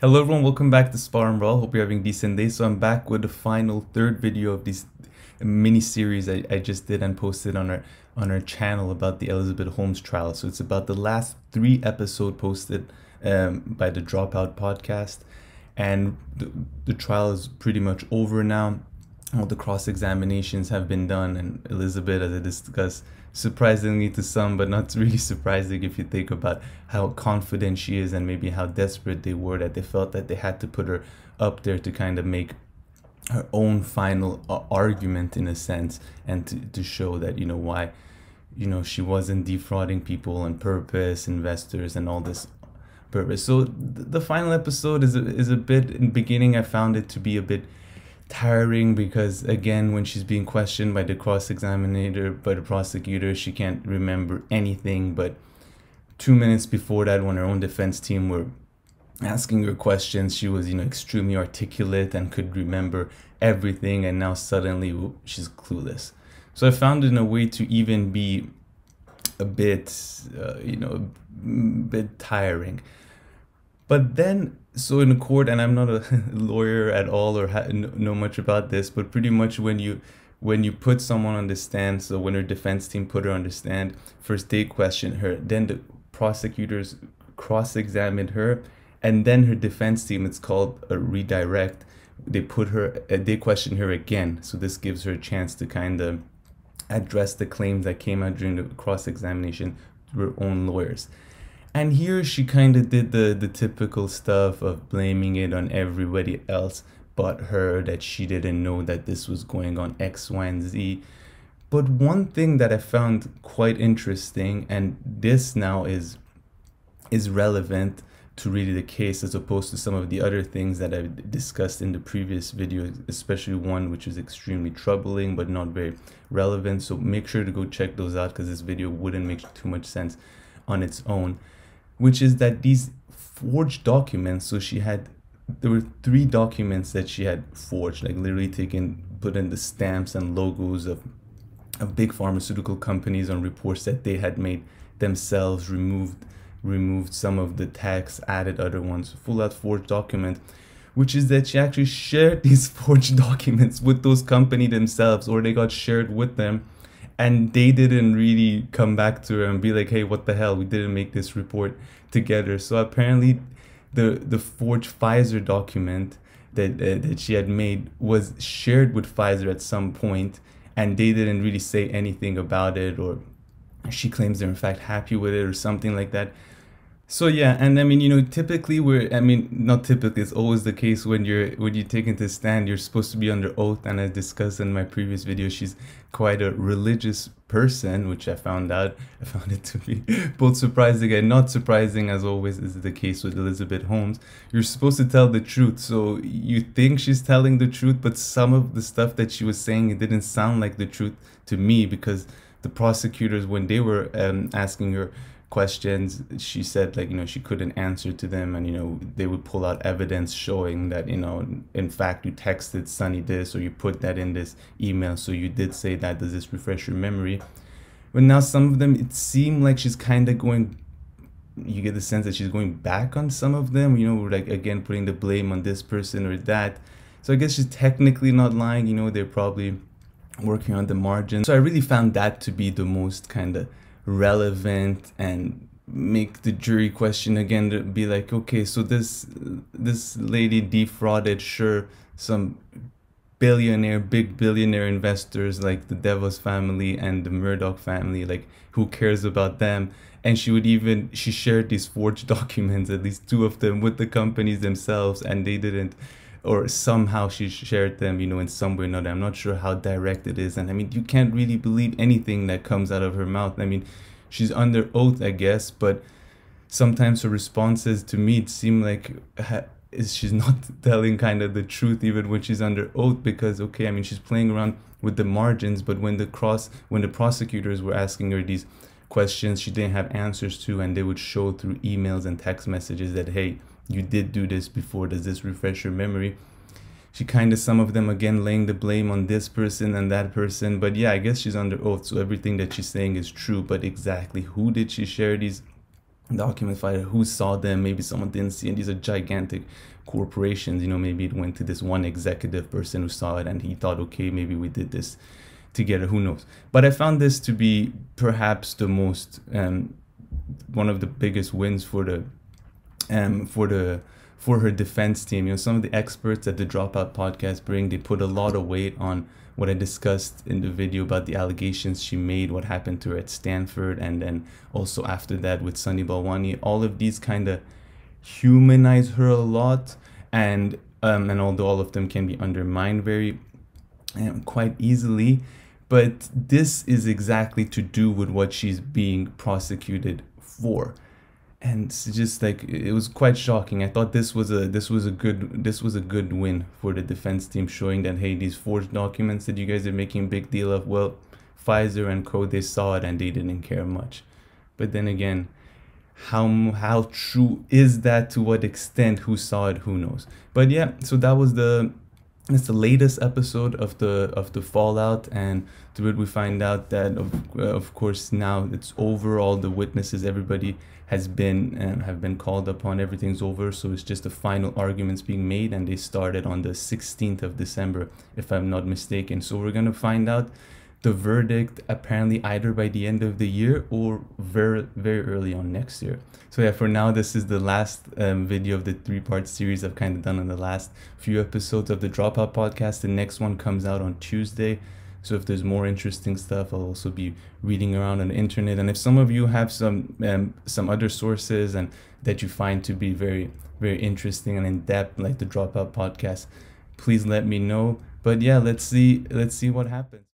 Hello everyone, welcome back to Spar&Brawl. Hope you're having a decent day. So I'm back with the final third video of this mini series I just did and posted on our channel about the Elizabeth Holmes trial. So it's about the last 3 episodes posted by the Dropout podcast, and the trial is pretty much over now. All the cross-examinations have been done, and Elizabeth, as I discussed, surprisingly to some, but not really surprising if you think about how confident she is and maybe how desperate they were, that they felt that they had to put her up there to kind of make her own final argument in a sense, and to show that, why, she wasn't defrauding people on purpose, investors, and all this purpose. So the final episode is a bit, in the beginning I found it to be a bit tiring, because again, when she's being questioned by the cross-examiner, by the prosecutor, she can't remember anything. But 2 minutes before that, when her own defense team were asking her questions, she was extremely articulate and could remember everything, and now suddenly she's clueless. So I found it in a way to even be a bit a bit tiring. But then, so in the court, and I'm not a lawyer at all or know much about this, but pretty much when you put someone on the stand, so when her defense team put her on the stand, first they questioned her, then the prosecutors cross-examined her, and then her defense team, it's called a redirect, they questioned her again. So this gives her a chance to kind of address the claims that came out during the cross-examination through her own lawyers. And here she kind of did the typical stuff of blaming it on everybody else but her, that she didn't know that this was going on X, Y, and Z. But one thing that I found quite interesting, and this now is relevant to really the case as opposed to some of the other things that I've discussed in the previous video, especially one which is extremely troubling but not very relevant. So make sure to go check those out, because this video wouldn't make too much sense on its own. Which is that these forged documents, so there were 3 documents that she had forged, like literally put in the stamps and logos of big pharmaceutical companies on reports that they had made themselves, removed some of the text, added other ones, full out forged document, which is that she actually shared these forged documents with those companies themselves, or they got shared with them. And they didn't really come back to her and be like, hey, what the hell? We didn't make this report together. So apparently the forged Pfizer document that she had made was shared with Pfizer at some point, and they didn't really say anything about it, or she claims they're in fact happy with it or something like that. So yeah, and I mean, typically not typically, it's always the case when you take into stand, you're supposed to be under oath. And as discussed in my previous video, she's quite a religious person, which I found it to be both surprising and not surprising, as always is the case with Elizabeth Holmes. You're supposed to tell the truth, so you think she's telling the truth, but some of the stuff that she was saying, it didn't sound like the truth to me, because the prosecutors, when they were asking her questions, she said, like, she couldn't answer to them, and they would pull out evidence showing that, in fact, you texted Sunny this, or you put that in this email, so you did say that. Does this refresh your memory? But now some of them, it seemed like she's kind of you get the sense that she's going back on some of them, like, again, putting the blame on this person or that. So I guess she's technically not lying, they're probably working on the margin. So I really found that to be the most kind of relevant, and make the jury question again, to be like, okay, so this lady defrauded, sure, some big billionaire investors like the Devos family and the Murdoch family, like, who cares about them? And she shared these forged documents, at least 2 of them, with the companies themselves, and they didn't, or somehow she shared them, in some way or another. I'm not sure how direct it is. And I mean, you can't really believe anything that comes out of her mouth. I mean, she's under oath, I guess, but sometimes her responses, to me, it seemed like she's not telling kind of the truth, even when she's under oath, because, okay, I mean, she's playing around with the margins, but when the prosecutors were asking her these questions she didn't have answers to, and they would show through emails and text messages that, hey, you did do this before, does this refresh your memory? She kind of, some of them again laying the blame on this person and that person. But yeah, I guess she's under oath, so everything that she's saying is true. But exactly who did she share these document fighter, who saw them, maybe someone didn't see, and these are gigantic corporations, you know, maybe it went to this one executive person who saw it and he thought, okay, maybe we did this together, who knows. But I found this to be perhaps the most one of the biggest wins for the for her defense team. You know, some of the experts that the Dropout podcast bring, they put a lot of weight on what I discussed in the video about the allegations she made, what happened to her at Stanford, and then also after that with Sunny Balwani. All of these kind of humanize her a lot, and although all of them can be undermined very quite easily, but this is exactly to do with what she's being prosecuted for. And it's just like, it was quite shocking. I thought this was a good win for the defense team, showing that, hey, these forged documents that you guys are making a big deal of, well, Pfizer and Co, they saw it and they didn't care much. But then again, how true is that? To what extent? Who saw it? Who knows? But yeah, so it's the latest episode of the fallout, and through it we find out that of course now it's over. All the witnesses, everybody has been have been called upon. Everything's over, so it's just the final arguments being made, and they started on the 16th of December, if I'm not mistaken. So we're gonna find out the verdict apparently either by the end of the year or very, very early on next year. So yeah, for now, this is the last video of the 3-part series I've kind of done on the last few episodes of the Dropout podcast. The next one comes out on Tuesday. So if there's more interesting stuff, I'll also be reading around on the internet. And if some of you have some other sources and that you find to be very, very interesting and in depth, like the Dropout podcast, please let me know. But yeah, let's see what happens.